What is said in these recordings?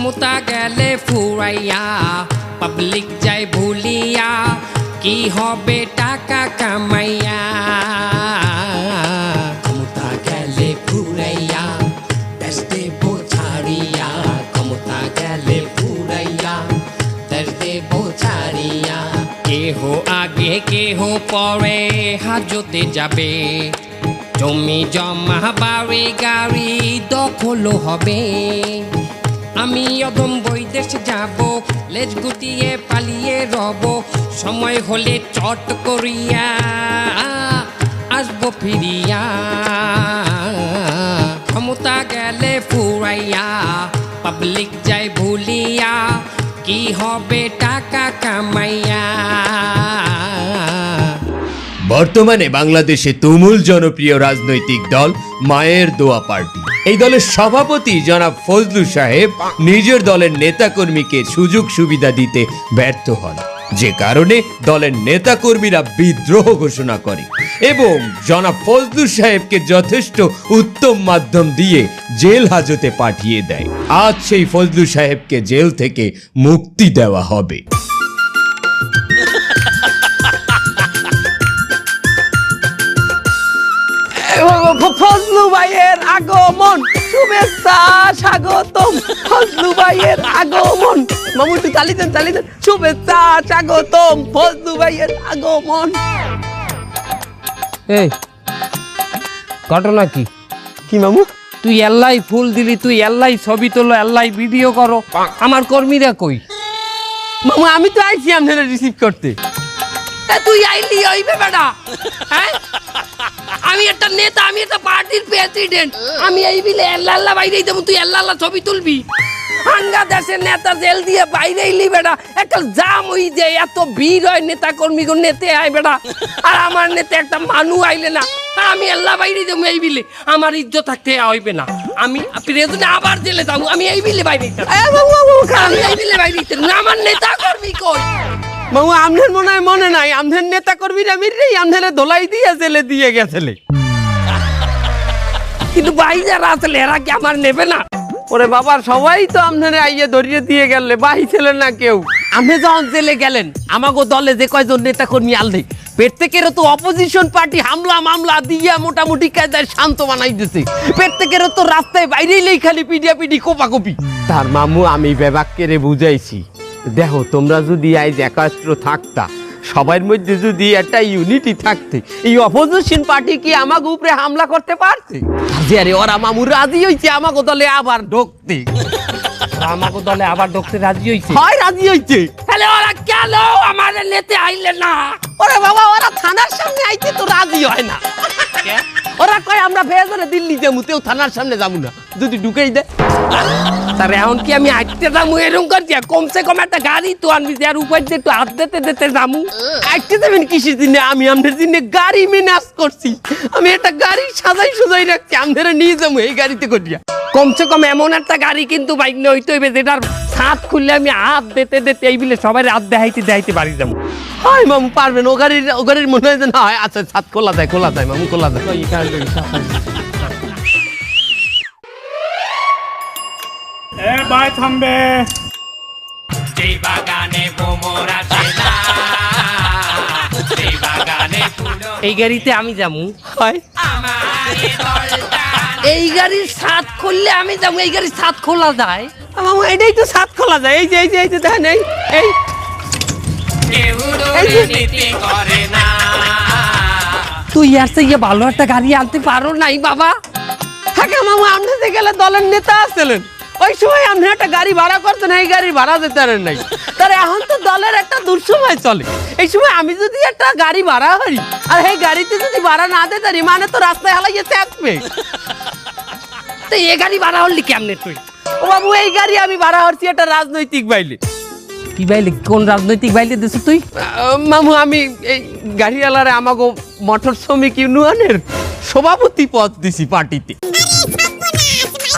ক্ষমতা গেলে ফুরাইয়া পাবলিক যায় ভুলিয়া কি হবে টাকা কামাইয়া ক্ষমতা গেলে ফুরাইয়া দেশ দেব ছাড়িয়া ক্ষমতা গেলে ফুরাইয়া দেশ দেব ছাড়িয়া কেহ আগে কেহ পরে হাজতে যাবে জমি জমা বাড়ি গাড়ি দখল হবে আমি অদম বৈদেশ যাব লেজ গুটিয়ে পালিয়ে রব সময় হলে চট করিয়া আসবো ফিরিয়া ক্ষমতা গেলে ফুরাইয়া পাবলিক যায় ভুলিয়া কি হবে টাকা কামাইয়া। বর্তমানে বাংলাদেশে তুমুল জনপ্রিয় রাজনৈতিক দল মায়ের দোয়া পার্টি। এই দলের সভাপতি জনাব ফজলু সাহেব নিজের দলের নেতাকর্মীকে সুযোগ সুবিধা দিতে ব্যর্থ হন, যে কারণে দলের নেতাকর্মীরা বিদ্রোহ ঘোষণা করে এবং জনাব ফজলু সাহেবকে যথেষ্ট উত্তম মাধ্যম দিয়ে জেল হাজতে পাঠিয়ে দেয়। আজ সেই ফজলু সাহেবকে জেল থেকে মুক্তি দেওয়া হবে। ফজলু ভাইয়ের আগমন, শুভেচ্ছা স্বাগতম। ফজলু ভাইয়ের আগমন, মামু একটু চালিয়ে দেন। শুভেচ্ছা স্বাগতম, ফজলু ভাইয়ের আগমন। এই ঘটনা কি? কি মামু? তুই এল্লাই ফুল দিলি, তুই এল্লাই ছবি তোলো, এল্লাই ভিডিও করো, আমার কর্মীরা কই? মামু আমি তো আইছি আপনারা রিসিভ করতে। তুই আইলি ওই বেটা? হ্যাঁ, আমি একটা নেতা, আমি একটা পার্টির প্রেসিডেন্ট, আমি এই বিলে আল্লাহ বাইরেই দেবো, তুই আল্লাহ ছবি তুলবি? হাঙ্গা দেশের নেতা জেল দিয়ে বাইরে এলি বেটা, একটা জাম হই যে এত ভিড় হয় নেতা কর্মী নেতে আয় বেটা, আর আমার নেতা একটা মানু আইলে না, আমি আল্লাহ বাইরে দেবো এই বিলে, আমার ইজ্জত থাকতে হইবে না, আমি প্রেসিডেন্ট আবার জেলে যাবো, আমি এই বিলে বাইরে আমি এই বিলে বাইরে আমার নেতা কর্মী কই? মামু আমনের মনে নাই, আমনের নেতা কর্মীরা মিললেই আমনের ধোলাই দিয়ে জেলে দিয়ে গেছিলে। কিন্তু ভাই যারা আসলে এরা কি আমার নেবে না? ওরে বাবা, সবাই তো আপনারে আইয়ে ধরিয়ে দিয়ে গেলে, বাই ছিলেন না কেউ। আপনি যখন জেলে গেলেন আমাগো দলে যে কয়জন নেতা কর্মী আনলে প্রত্যেকেরও তো অপোজিশন পার্টি হামলা মামলা দিয়ে মোটামুটি কায়দায় শান্ত বানাই দিছে। প্রত্যেকেরও তো রাস্তায় বাইরেই খালি পিডিয়াপিডি কোপাকপি। তার মামু আমি বেবাক্কেরে বুঝাইছি, দেখো তোমরা যদি আজ একাত্র থাকতা, সবার মধ্যে যদি একটা ইউনিটি থাকতে, এই অপোজিশন পার্টি কি আমাকে উপরে হামলা করতে পারছে? আরে ওরা মামু রাজি হইছে আমাকে দলে আবার ঢুকতে। আমাকে দলে আবার ঢুকতে রাজি হইছে? হয় রাজি হইছে। তাহলে ওরা কেন আমার নেতে আইলে না? ওরে বাবা, ওরা থানার সামনে আইতে তো রাজি হয় না। ওরা কয় আমরা ফেজরে দিল্লি যাবো, তেও থানার সামনে যাবো না, যদি ঢুকেই দেয়। তার এখন কি আমি আইতে যাবো এরকম করছি? কমসে কম একটা গাড়ি তো আনবি, যার উপর দিয়ে একটু হাত দিতে যাবো। আইতে যাবেন কিসের দিনে? আমি আপনার দিনে গাড়ি মেনাজ করছি, আমি একটা গাড়ি সাজাই রাখছি, আপনারা নিয়ে যাবো এই গাড়িতে করিয়া। কমসে কম এমন একটা গাড়ি কিন্তু বাইক হইতে হইবে যেটার ছাদ খুললে আমি হাত দিতে এই বিলে সবাই হাত দেখাইতে বাড়ি যাবো। হয় মামু পারবেন? ও গাড়ির মনে হয় যে না হয়। আচ্ছা ছাদ খোলা যায় মামু, খোলা যায়। ভাই থামবে। এই গাড়িতে আমি যাবো। হয় এই গাড়ির ছাদ খুললে আমি যাবো, এই গাড়ির ছাদ খোলা যায়? মামু এটাই তো ছাদ খোলা যায়। এই যে দেখেন, এই তুই আর ইয়ে ভালো একটা গাড়ি আনতে পারো নাই বাবা? থাকে মামু, আপনি যে গেলে দলের নেতা আসছিলেন, ওই সময় আপনি একটা গাড়ি ভাড়া করতেন, এই গাড়ি ভাড়া দিতে পারেন নাই। তার এখন তো দলের একটা দুঃসময় চলে, এই সময় আমি যদি একটা গাড়ি ভাড়া করি আর এই গাড়িতে যদি ভাড়া না দিতে পারি, মানে তো রাস্তায় হালাইয়ে চাপবে। তো এই গাড়ি ভাড়া হলি কেমনে তুই? ও বাবু, এই গাড়ি আমি ভাড়া করছি একটা রাজনৈতিক বাইলে। কি বাইলে? কোন রাজনৈতিক বাইলে দিছ তুই? মামু আমি এই গাড়িওয়ালারে আমাগো মোটর শ্রমিক ইউনিয়নের সভাপতি পদ দিছি পার্টিতে।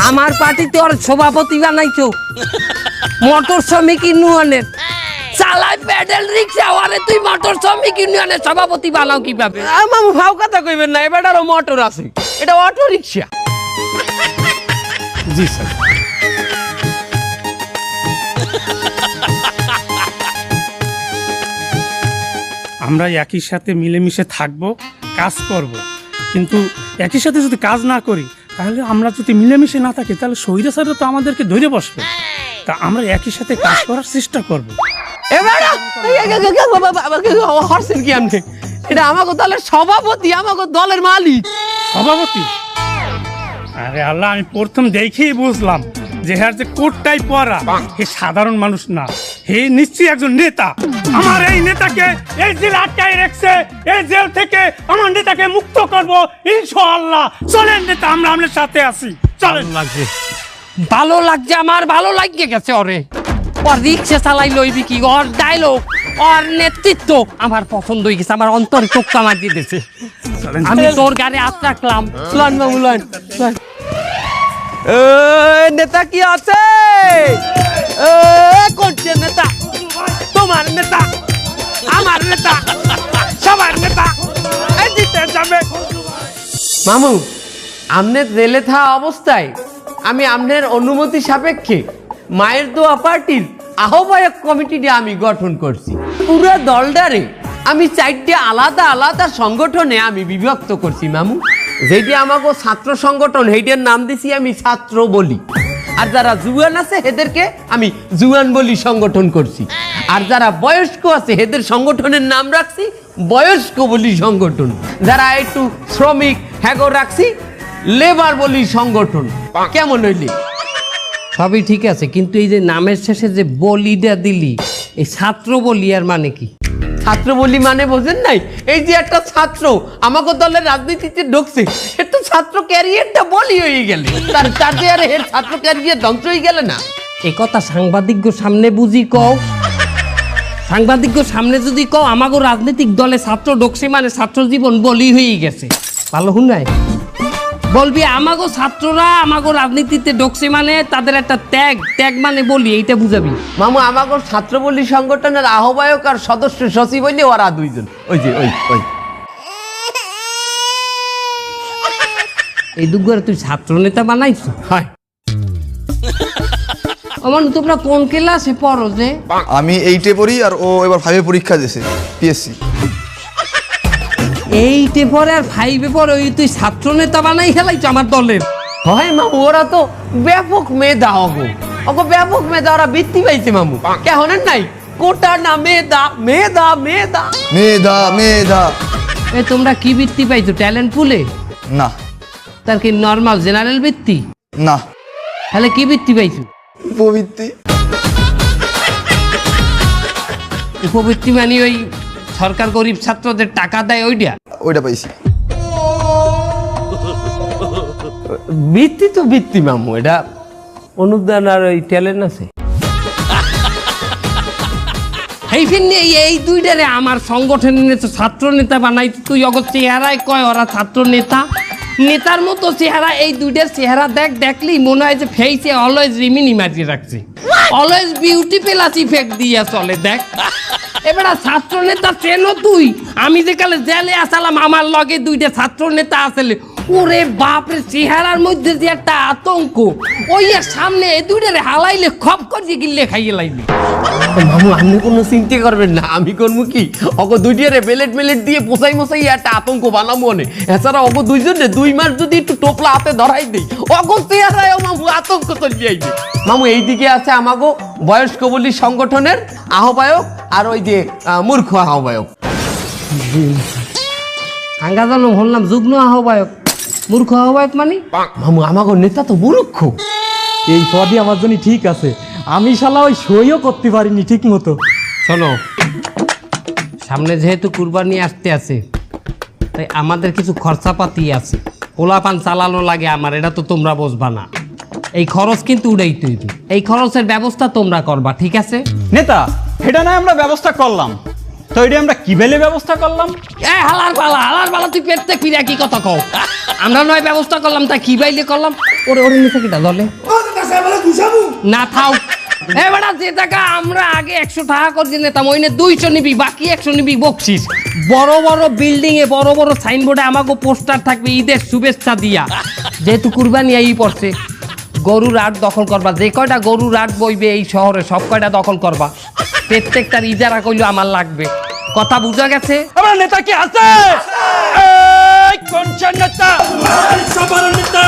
আমার পার্টিতে ওর সভাপতি বানাইছো? মোটর শ্রমিক ইউনিয়নের চালাই প্যাডেল রিক্সা, ওরে তুই মোটর শ্রমিক ইউনিয়নের সভাপতি বানাও কিভাবে? মামু ভাও কথা কইবেন না, এবার আরো মোটর আছে, এটা অটো রিক্সা। জি স্যার। আমরা একই সাথে মিলেমিশে থাকবো, কাজ করব। কিন্তু একই সাথে যদি কাজ না করি, তাহলে আমরা যদি মিলেমিশে না থাকি, তাহলে স্বৈরাচাররা তো আমাদেরকে ধরে বসবে। তা আমরা একই সাথে কাজ করার চেষ্টা করব। হরছেন কি আপনি? এটা আমাকে দলের সভাপতি, আমাকে দলের মালিক। সভাপতি? আরে আল্লাহ, আমি প্রথম দেখেই বুঝলাম যে হ্যাঁ যে কোটটাই পরা, হে সাধারণ মানুষ না, হে নিশ্চয়ই একজন নেতা। আমার এই নেতাকে এই জেল আটকায় রাখছে, এই জেল থেকে আমার নেতাকে মুক্ত করব ইনশাআল্লাহ। চলেন নেতা, আমরা আপনার সাথে আছি, চলেন। ভালো লাগছে, আমার ভালো লাগিয়ে গেছে। ওরে ওর রিক্সা চালাই লইবি কি, ওর ডায়লগ, ওর নেতৃত্ব আমার পছন্দ হয়ে গেছে, আমার অন্তরে চোখটা মার দিয়ে দিয়েছে। আমি তোর গাড়ি হাত রাখলাম। লন মামু লন। নেতা কি আছে? করছে নেতা, তোমার নেতা, আমার নেতা, সবার নেতা জিতে যাবে। মামু, আমনের রেলে থাকা অবস্থায় আমি আমনের অনুমতি সাপেক্ষে মায়ের দোয়া পার্টির আহ্বায়ক কমিটিটা আমি গঠন করছি। পুরো দলটারে আমি 4টে আলাদা আলাদা সংগঠনে আমি বিভক্ত করছি মামু। যেটি আমাকে ছাত্র সংগঠন, সেইটার নাম দিছি আমি ছাত্র বলি। আর যারা জুয়ান আছে এদেরকে আমি জুয়ান বলি সংগঠন করছি। আর যারা বয়স্ক আছে এদের সংগঠনের নাম রাখছি বয়স্ক বলি সংগঠন। যারা একটু শ্রমিক হ্যাগো রাখছি লেবার বলি সংগঠন। কেমন হইলি? সবই ঠিক আছে, কিন্তু এই যে নামের শেষে যে বলিটা দিলি, এই ছাত্র বলি আর মানে কি? ছাত্র বলি মানে বোঝেন নাই? এই যে একটা ছাত্র আমাকে দলের রাজনীতিতে ঢুকছে, এর তো ছাত্র ক্যারিয়ারটা বলি হয়ে গেলে, তার যে আর এর ছাত্র ক্যারিয়ার ধ্বংস হয়ে গেলে না। এই কথা সাংবাদিক সামনে বুঝি কও। সাংবাদিক সামনে যদি কও আমাগো রাজনৈতিক দলে ছাত্র ঢুকছে মানে ছাত্র জীবন বলি হয়ে গেছে, ভালো শুনাই বলবি আমাগো ছাত্ররা আমাগো রাজনীতিতে ঢুকছে মানে তাদের একটা ত্যাগ মানে বলি, এইটা বুঝাবি। মামু, আমাকে ছাত্রপল্লী সংগঠনের আহ্বায়ক আর সদস্য সচিব হইলে ওরা দুইজন। ওই যে ওই এই দুগুয়ারে তুই ছাত্র নেতা বানাইছো? হয়। আমার তোমরা কোন ক্লাসে পড়ো যে? আমি 8-এ পড়ি আর ও এবার 5-এ পরীক্ষা দিয়েছে, পিএসসি। 8-এ পড়ে আর 5-এ পড়ে, ওই তুই ছাত্র নেতা বানাই খেলাইছো আমার দলের? হয় মামু, ওরা তো ব্যাপক মেধা। ওগো ব্যাপক মেধা, ওরা বৃত্তি পাইছে মামু। কেমন নাই কোটা না মেধা, মেধা মেধা মেধা মেধা। এ তোমরা কি বৃত্তি পাইছো? ট্যালেন্ট পুলে? না তার কি নর্মাল জেনারেল বৃত্তি? না, তাহলে কি বৃত্তি পাইছো? উপবৃত্তি। উপবৃত্তি মানে ওই সরকার গরিব ছাত্রদের টাকা দেয় ওইটা? ওইটা পাইছি। বৃত্তি তো বৃত্তি মামু, এটা অনুদান আর ওই ট্যালেন্ট আছে। এই ফিরনি এই দুইটারে আমার সংগঠনের ছাত্র নেতা বানাই, তুই অগর চেহারায় কয় ওরা ছাত্র নেতা। নেতার মতো চেহারা, এই দুইটার চেহারা দেখলেই মনে হয় যে ফেসে অলওয়েজ রিমিনি মারিয়ে রাখছে, অলওয়েজ বিউটি প্লাস ইফেক্ট দিয়ে চলে। দেখ এবার ছাত্র নেতা চেনো তুই? আমি যে কালে জেলে আসালাম আমার লগে দুইটা ছাত্র নেতা আসলে, ওরে বাপরে চেহারার মধ্যে যে একটা আতঙ্ক, ওই আর সামনে এই দুইটারে হালাইলে খপ করে গিলে খাইয়ে লাইলি। মামু, আপনি কোনো চিন্তা করবেন না, আমি করবো কি অগো দুইটারে বেলেট দিয়ে পোসাই মশাই একটা আতঙ্ক বানাবো মনে। এছাড়া অগো দুইজনে 2 মাস যদি একটু টোপলা হাতে ধরাই দেই, অগো চেহারায় মামু আতঙ্ক তৈরি আইবে। মামু, এইদিকে আছে আমাগো বয়স্ক বলি সংগঠনের আহ্বায়ক আর ওই যে মূর্খ আহ্বায়ক। আঙ্গা জানো বললাম যুগ্ম আহ্বায়ক, মূর্খ আহ্বায়ক মানে? মামু, আমাগো নেতা তো মূর্খ। এই পদই আমার জন্য ঠিক আছে, আমি শালা ওই সইও করতে পারিনি ঠিক মতো। শোনো, সামনে যেহেতু কুরবানি আসতে আছে, তাই আমাদের কিছু খরচাপাতি আছে, পোলাপান চালানো লাগে আমার, এটা তো তোমরা বুঝবা না। এই খরচ কিন্তু উড়াইতে হইবে, এই খরচের ব্যবস্থা তোমরা করবা, ঠিক আছে? নেতা, এটা না আমরা ব্যবস্থা করলাম, তো এটা আমরা কি বেলে ব্যবস্থা করলাম? এ হালার পালা তুই পেটতে ফিরে কি কথা কও? আমরা নয় ব্যবস্থা করলাম, তা কি বাইলে করলাম? ওরে নিচে কিটা দলে না থাও। এবারে যে টাকা আমরা আগে 100 টাকা করে নিতাম, ওইনে 200 নিবি, বাকি 100 নিবি বকশিস। বড় বড় বিল্ডিং এ বড় বড় সাইনবোর্ডে আমাকে পোস্টার থাকবে ঈদের শুভেচ্ছা দিয়া। যেহেতু কুরবানি এই পড়ছে, গরুর হাট দখল করবা, যে কয়টা গরুর হাট বইবে এই শহরে সব কয়টা দখল করবা। প্রত্যেকটার ইজারা কইলো আমার লাগবে, কথা বুঝা গেছে? আমার নেতা কি আছে? এই কোন নেতা? সবার নেতা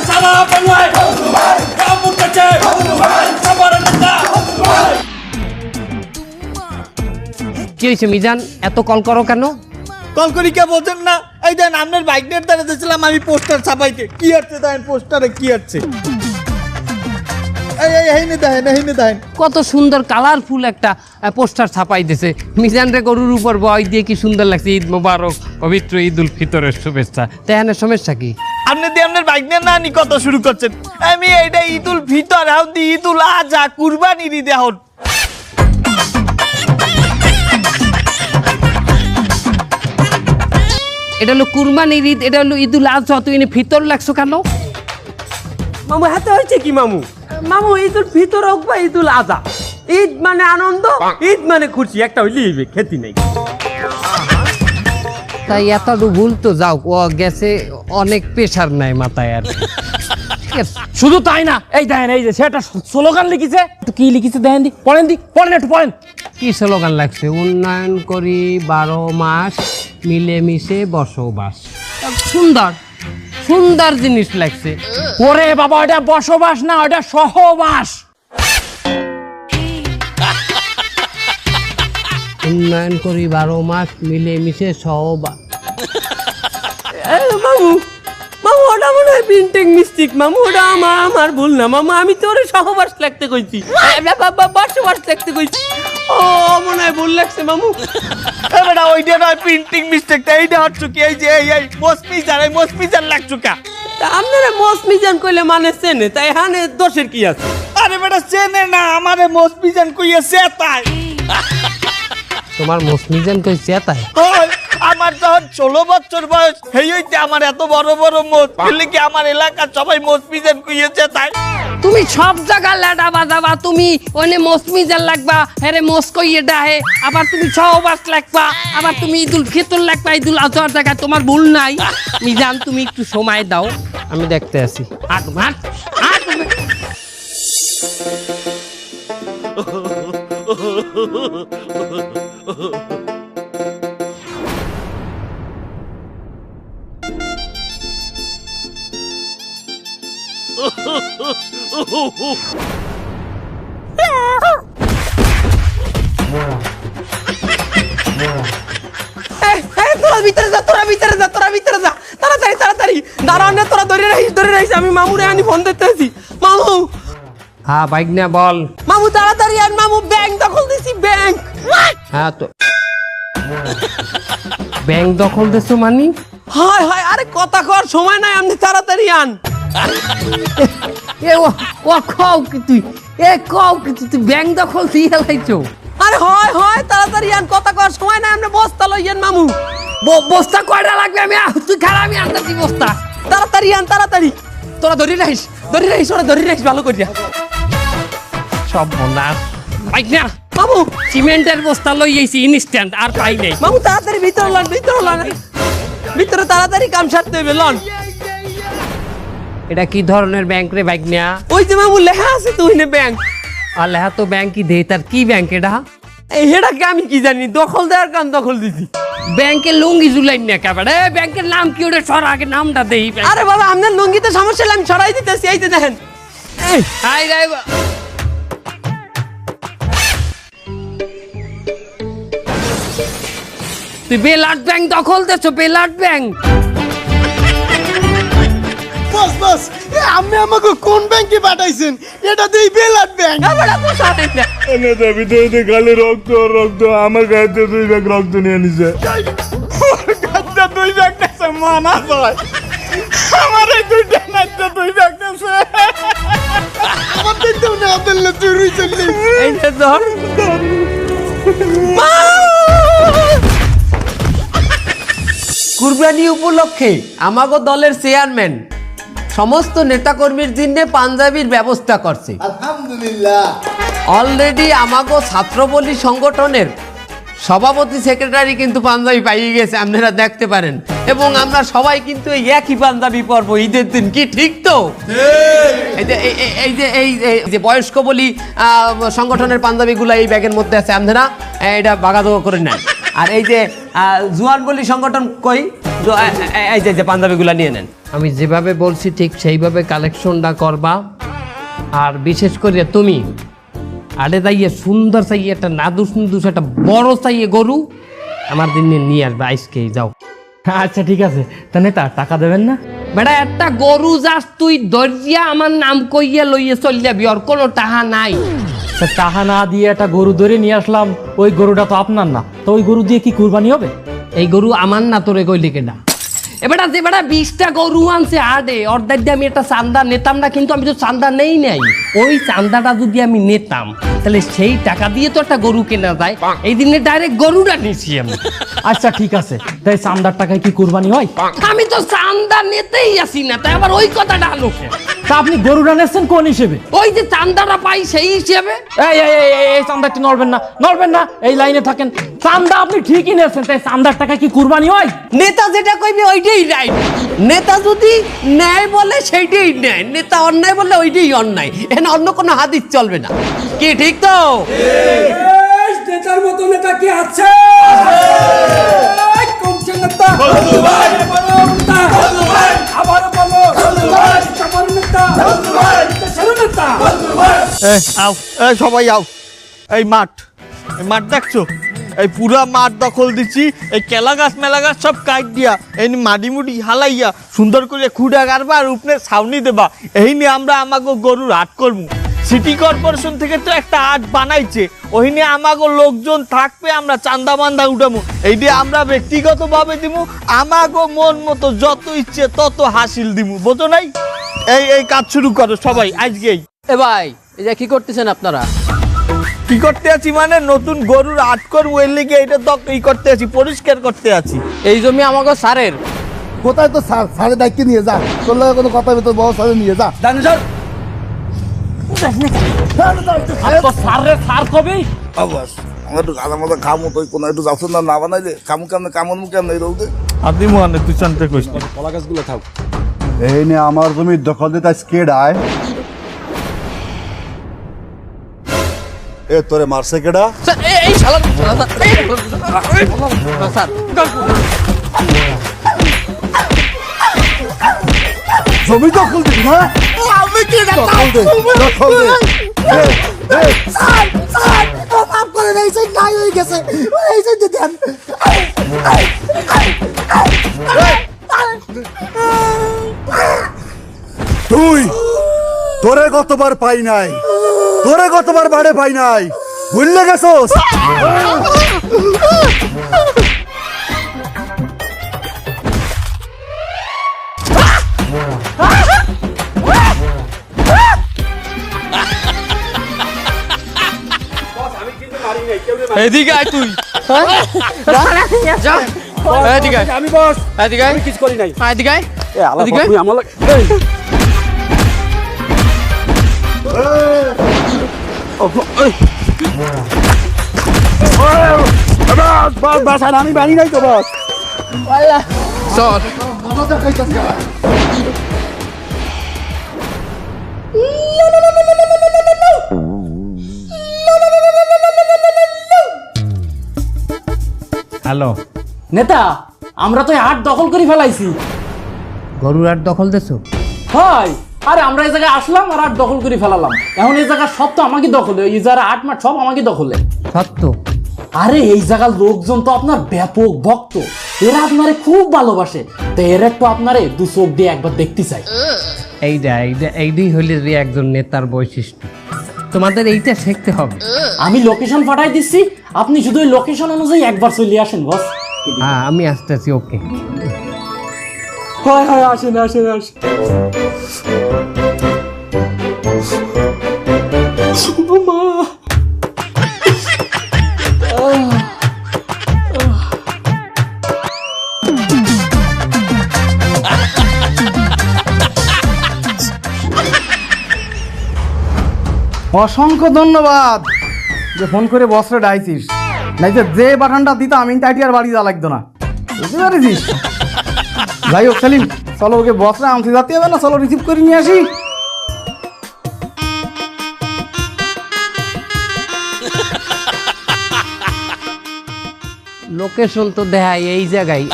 সারা বাংলায় বাবু কাছে সবার নেতা। কি হয়েছে মিজান, এত কল করো কেন? কল করি কে বলছেন না? এই দেন আপনার বাইকের দ্বারা দিয়েছিলাম আমি পোস্টার ছাপাইতে। কি হচ্ছে দেখেন পোস্টারে কি হচ্ছে? এই দেখেন কত সুন্দর কালারফুল একটা পোস্টার ছাপাই দিয়েছে। মিজান রে গরুর উপর বয় দিয়ে কি সুন্দর লাগছে। ঈদ মোবারক, পবিত্র ঈদ উল ফিতরের শুভেচ্ছা। তেহানের সমস্যা কি? আপনি দিয়ে আপনার বাইক নিয়ে না নি কত শুরু করছেন। আমি এইটা ঈদুল ফিতর এখন দি ঈদুল আজহা কুরবানির ঈদ এখন। এটা হলো কুরবানির ঈদ, এটা হলো ঈদুল আজহা, তুই এনে ফিতর লাগছো কেন? মামু হাতে হয়েছে কি মামু? মামু ঈদুল ফিতর হোক বা ঈদুল আজহা, ঈদ মানে আনন্দ, ঈদ মানে খুশি, একটা হইলেই খেতি নেই। তাই এতটু ভুল তো যাও, ও গেছে অনেক প্রেশার নাই মাথায় আর। শুধু তাই না, এই দেখেন এই যে সেটা স্লোগান লিখেছে। তো কি লিখেছে দেখেন, পড়েন একটু পড়েন। কি স্লোগান লাগছে? উন্নয়ন করি 12 মাস মিলেমিশে বসবাস। সুন্দর সুন্দর জিনিস লাগছে। ওরে বাবা, ওটা বসবাস না, ওটা সহবাস। উন্নয়ন করি 12 মাস মিলেমিশে সহবাস। মামু মামু ওটা মনে হয় প্রিন্টিং মিস্টেক মামু, ওটা আমার ভুল না মামু। আমি তো ওরে সহবাস লিখতে কইছি, বসবাস লিখতে কইছি। ও মনে হয় ভুল লাগছে মামু। এবারে ওইটা নয় প্রিন্টিং মিস্টেকটা, এইটা হচ্ছে কি এই যে এই মসপিজার লাগছো কা? তা আপনারা মসমিজান কইলে মানে চেনে, তাই হানে দোষের কি আছে? আরে বেটা চেনে না আমারে মসপিজান কইছে তাই। তোমার মসমিজান কইছে তাই? ওই আমার যখন 16 বছর বয়স সেই হইতে আমার এত বড় বড় মোজ ফেলে কি আমার এলাকার সবাই মসপিজান কইছে তাই। তুমি সব জায়গা লাডা বাজাবা, তুমি ওনে মসমিজান লাগবা, হ্যাঁ মোস কইয়ে ডাহে, আবার তুমি সহবাস লাগবা, আবার তুমি ঈদুল ফিতর লাগবা, ঈদুল আজহার জায়গায়। তোমার ভুল নাই মিজান, তুমি একটু সময় দাও, আমি দেখতে আসি। হাট হাট হাট। তোরা ভিতরে যা তাড়াতাড়ি দাঁড়ান না, তোরা ধরে রাখিস। আমি মামুরে আনি ফোন দিতে আছি। মামু হ্যাঁ বাইক না বল। মামু তাড়াতাড়ি আন মামু, ব্যাংক দখল দিছি ব্যাংক। হ্যাঁ তো ব্যাংক দখল দিছো মানি? হায় হায়, আরে কথা কর সময় নাই, আপনি তাড়াতাড়ি আন। এ ও কও কি তুই, তুই ব্যাংক দখল দিয়ে লাইছো? আরে হয় তাড়াতাড়ি আন, কথা কর সময় নাই, আপনি বস্তা লইয়েন মামু। বস্তা কয়টা লাগবে? তুই খারাপ, আমি আনতেছি বস্তা। তাড়াতাড়ি আন তাড়াতাড়ি। তোরা ধরে রাখিস ওরা ধরে রাখিস ভালো করিয়া। সব বনাস বাইক না মামু সিমেন্টের বস্তা লই আইছি ইনস্ট্যান্ট, আর পাই নাই। মামু তাড়াতাড়ি ভিতরে লন ভিতরে তাড়াতাড়ি কাম সারতে হবে লন। এটা কি ধরনের ব্যাংক রে বাইক না? ওই যে মামু লেখা আছে তো ওইনে ব্যাংক। আর লেহা তো ব্যাংকই দেই, তার কি ব্যাংক এটা? এই হেডাকে আমি কি জানি, দখল দেওয়ার কাম দখল দিছি। ব্যাংকের লুঙ্গি জুলাইন না একেবারে। ব্যাংকের নাম কি ওটা? সর আগে নামটা দেই। আরে বাবা আপনার লুঙ্গিতে সমস্যা হলে আমি ছড়াই দিতেছি, এই যে দেখেন। হাই রে তুই বেলাট ব্যাংক দখল দেছো? বেলাট ব্যাংক বস আপনি আমাকে কোন ব্যাংকে পাঠাইছেন? এটা দেই বেলাট ব্যাংক। নেতা ভিতরে খালি রক্ত আমার গায়ে 2 ব্যাগ রক্ত নিয়ে নিছে। গাদ্দা 2 ব্যাগ নেছে মানা যায়। আমার এই 2টা নাচতে 2 ব্যাগ নেছে। আমার দেখতে না আপনার চুরি চললি। এই যে ধর কুরবানি উপলক্ষে আমাগো দলের চেয়ারম্যান সমস্ত নেতাকর্মীর জন্য পাঞ্জাবির ব্যবস্থা করছে। আলহামদুলিল্লাহ। অলরেডি আমাগো ছাত্রবলী সংগঠনের সভাপতি সেক্রেটারি কিন্তু পাঞ্জাবি পাইয়ে গেছে, আপনারা দেখতে পারেন। এবং আমরা সবাই কিন্তু এই একই পাঞ্জাবি পরবো ঈদের দিন, কি ঠিক তো? এই যে বয়স্ক বলি সংগঠনের পাঞ্জাবিগুলো এই ব্যাগের মধ্যে আছে, আমধেনা এটা বাগাদো করে নেন। আর এই যে জুয়ান বলি সংগঠন কই, এই যে পাঞ্জাবিগুলো নিয়ে নেন। আমি যেভাবে বলছি ঠিক সেইভাবে কালেকশনটা করবা। আর বিশেষ করে তুমি আরে তাইয়ে সুন্দর চাইয়ে একটা নাদুস নুদুস একটা বড় চাইয়ে গরু আমার দিন নিয়ে আসবে আইসকেই যাও। আচ্ছা ঠিক আছে, তা নেতা টাকা দেবেন না? বেটা একটা গরু যাস তুই দরিয়া আমার নাম কইয়া লইয়ে চল যাবি, ওর কোনো টাকা নাই। তা টাকা না দিয়ে একটা গরু ধরে নিয়ে আসলাম, ওই গরুটা তো আপনার না, তো ওই গরু দিয়ে কি কুরবানি হবে? এই গরু আমার না, তোরে কইলি কেডা? এবারে যে বেটা 20টা গরু আনছে আডে অর্ধেক দিয়ে আমি একটা চান্দা নিতাম না, কিন্তু আমি তো চান্দা নেই নাই। ওই চান্দাটা যদি আমি নিতাম তাহলে সেই টাকা দিয়ে তো একটা গরু কেনা যায়। এই দিনে ডাইরেক্ট গরুটা নিছি আমি। আচ্ছা ঠিক আছে, তাই চান্দার টাকায় কি কুরবানি হয়? আমি তো চান্দা নিতেই আসি না, তাই আবার ওই কথাটা আলো কেন? তা আপনি গরুটা নিচ্ছেন কোন হিসেবে? ওই যে চান্দাটা পাই সেই হিসেবে। এই চান্দা একটু নড়বেন না, নড়বেন না, এই লাইনে থাকেন। চান্দা আপনি ঠিকই নিয়েছেন, তাই চান্দার টাকা কি কুরবানি হয়? নেতা যেটা কইবে ওইটাই রাইট। নেতা যদি ন্যায় বলে সেইটাই ন্যায়, নেতা অন্যায় বললে ওইটাই অন্যায়। এখানে অন্য কোনো হাদিস চলবে না, কি ঠিক তো? নেতার মতো নেতা কি আছে? কোনছে নেতা? আবার বলো আমার নেতা, নেতা। এই সবাই আও, এই মাঠ দেখছো? এই পুরা মাঠ দখল দিচ্ছি, এই কেলা গাছ মেলা গাছ সব কাট দিয়া এই মাটি মুটি হালাইয়া সুন্দর করে খুঁড়া গাড়বা আর উপরে ছাউনি দেবা। এই নিয়ে আমরা আমাকে গরুর হাট করবো। সিটি কর্পোরেশন থেকে তো একটা হাট বানাইছে, ওই নিয়ে আমাকে লোকজন থাকবে, আমরা চান্দা মান্দা উঠাবো। এই দিয়ে আমরা ব্যক্তিগতভাবে দিব, আমাকে মন মতো যত ইচ্ছে তত হাসিল দিব, বোঝো নাই? এই কাজ শুরু করো সবাই আজকেই। এ ভাই, এই যে কি করতেছেন আপনারা? কি করতে আছি মানে নতুন গরুর হাট করবো, এর লিগে এটা তো ই করতে আছি, পরিষ্কার করতে আছি। এই জমি আমাকে সারের। কোথায় তো সাড়ে দায়িত্ব নিয়ে যা, তোর লাগে কোনো কথা তো বড় সাড়ে নিয়ে যা। সার কবে? আমার একটু গালা মতো খামো, তুই কোনো একটু যাচ্ছ না বানাইলে খামু কেমন কামন কেমন এই রোদে। আপনি মনে তুই চানতে কইস এই নে আমার জমির দখল দিতে আজকে আয়। এ তোরে মারছে কেডা? এই শালা স্যার, জমি দখল দিবি না? আমি কি দখল দে, দখল দে। মাফ করে দেই, সেই নাই হয়ে গেছে, এই যে দেন। তুই তোরে কতবার পাই নাই, তোরে কতবার বাড়ে পাই নাই, ভুললে গেছোস? এদিকে আয় তুই। এদিকে আয়। আমি বস, এদিকে আয়। আমি কিছু করি নাই। এদিকে আয়। আল্লাহ এদিকে আয়। তুমি আমার বাস, আমি বানি নাই তো বস। চল। হ্যালো নেতা, আমরা তো হাট দখল করে ফেলাইছি। গরুর হাট দখল দেছো? হয়, আরে আমরা এই জায়গায় আসলাম আর হাট দখল করে ফেলালাম। এখন এই জায়গা সব তো আমাকে দখলে, এই যারা হাট মাঠ সব আমাকে দখলে। সত্য? আরে এই জায়গার লোকজন তো আপনার ব্যাপক ভক্ত, এরা আপনারে খুব ভালোবাসে, তো এর একটু আপনারে দু চোখ দিয়ে একবার দেখতে চাই। এইটাই হইলে যে একজন নেতার বৈশিষ্ট্য। তোমাদের এইটা শিখতে হবে। আমি লোকেশন পাঠাই দিচ্ছি, আপনি শুধু ওই লোকেশন অনুযায়ী একবার চলে আসেন বস। হ্যাঁ আমি আসতেছি, ওকে। হয় হয়, আসেন আসেন আসেন। অসংখ্য ধন্যবাদ যে ফোন করে বসরে ডাইছিস, নাই যে বাটনটা দিতাম ইন্টারটিয়ার বাড়ি যা লাগতো না, বুঝতে পারিস? যাই হোক সেলিম, চলো ওকে বসরা আমতে যাতে হবে না, চলো রিসিভ করে নিয়ে আসি। লোকেশন তো দেখায় এই জায়গায়।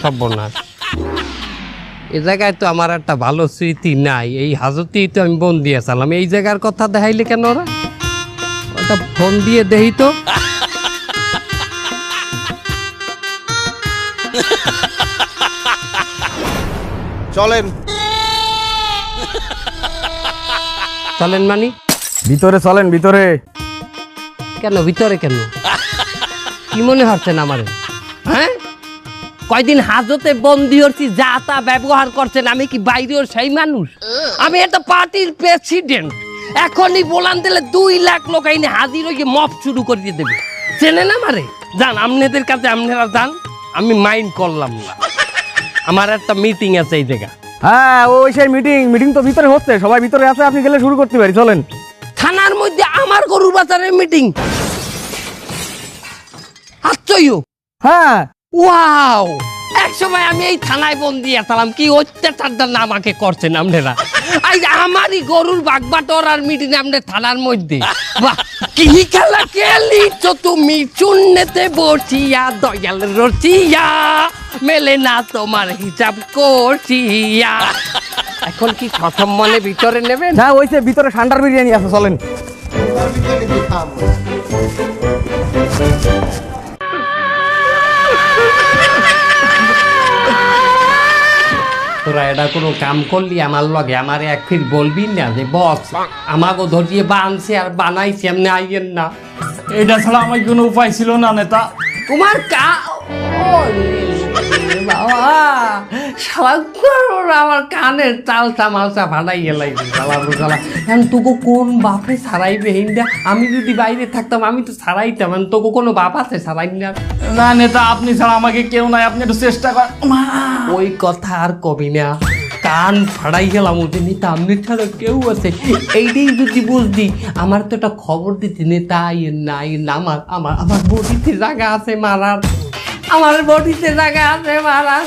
সর্বনাশ, এই জায়গায় তো আমার একটা ভালো স্মৃতি নাই। এই হাজতেই তো আমি ফোন দিয়েছিলাম, এই জায়গার কথা দেখাইলে কেন ওরা? ওটা ফোন দিয়ে দেই তো। চলেন। চলেন মানি? ভিতরে চলেন, ভিতরে। কেন ভিতরে কেন? কি মনে হচ্ছেন আমারে? হ্যাঁ, কয়দিন হাজতে বন্দি হচ্ছি, যা তা ব্যবহার করছেন। আমি কি বাইরেও সেই মানুষ? আমি একটা পার্টির প্রেসিডেন্ট। এখনই বলান দিলে 2 লাখ লোক আইনে হাজির হয়ে মপ শুরু করিয়ে দেবে। চেনেন আমারে? যান আপনাদের কাছে, আপনারা যান, আমি মাইন্ড করলাম না। আমার একটা মিটিং আছে এই জায়গা। হ্যাঁ, ওই সেই মিটিং তো ভিতরে হচ্ছে, সবাই ভিতরে আছে, আপনি গেলে শুরু করতে পারি, চলেন। থানার মধ্যে আমার গরুর বাজারের মিটিং? আচ্ছইও। হ্যাঁ, ওয়াও, এক সময় আমি এই থানায় বন্দি আসলাম। কি অত্যাচারটা না আমাকে করছেন আপনারা। আজ আমারই গরুর বাগবাটর আর মিটিং আপনার থানার মধ্যে। বাহ, কি খেলা খেলিছ তুমি শূন্যতে বসিয়া, দয়াল রসিয়া, মেলে না তোমার হিসাব করছিয়া। এখন কি প্রথম মনে ভিতরে নেবেন? হ্যাঁ, ওই যে ভিতরে সান্ডার বিরিয়ানি আছে, চলেন। তোরা এটা কোনো কাম করলি আমার লগে? আমারে এক ফির বলবি না যে বস আমাকে ধরিয়ে বানছে আর বানাইছে, এমনি আইয়েন না। এটা ছাড়া আমার কোনো উপায় ছিল না নেতা। তোমার বাবা শালা আমার কানের চাল চামালসা ভাড়াই গেলাই এখন তোকে কোন বাপে ছাড়াইবে হিন্দা? আমি যদি বাইরে থাকতাম আমি তো ছাড়াইতাম। তোকে কোনো বাপ আছে ছাড়াই না? না নেতা, আপনি ছাড়া আমাকে কেউ নাই, আপনি একটু চেষ্টা করেন। ওই কথা আর কবি না, কান ফাড়াই গেলাম। ওদের নেতা আমনি ছাড়া কেউ আছে? এইটাই যদি বুঝতি। আমার তো একটা খবর দিতে নেতা আইয়েন না, আইয়েন না। আমার আমার আমার বডিতে জায়গা আছে মারার, আমার বডিতে জায়গা আছে মারার।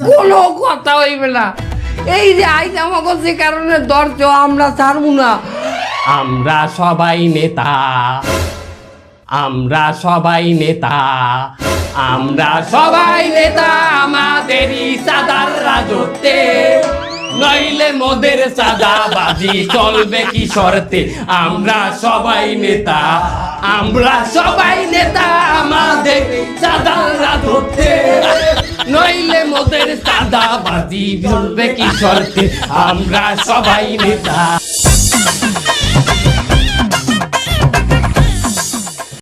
কোনো কথা হইবে না। এই যে আইজ আমাকে যে কারণে দরজ, আমরা ছাড়বো না। আমরা সবাই নেতা, আমরা সবাই নেতা, আমরা সবাই নেতা, আমাদেরই সাদার রাজত্বে, নইলে মোদের সাদাবাজি চলবে কি শর্তে? আমরা সবাই নেতা, আমরা সবাই নেতা, আমাদের সাদার রাজত্বে, নইলে মোদের সাদাবাজি চলবে কি শর্তে? আমরা সবাই নেতা।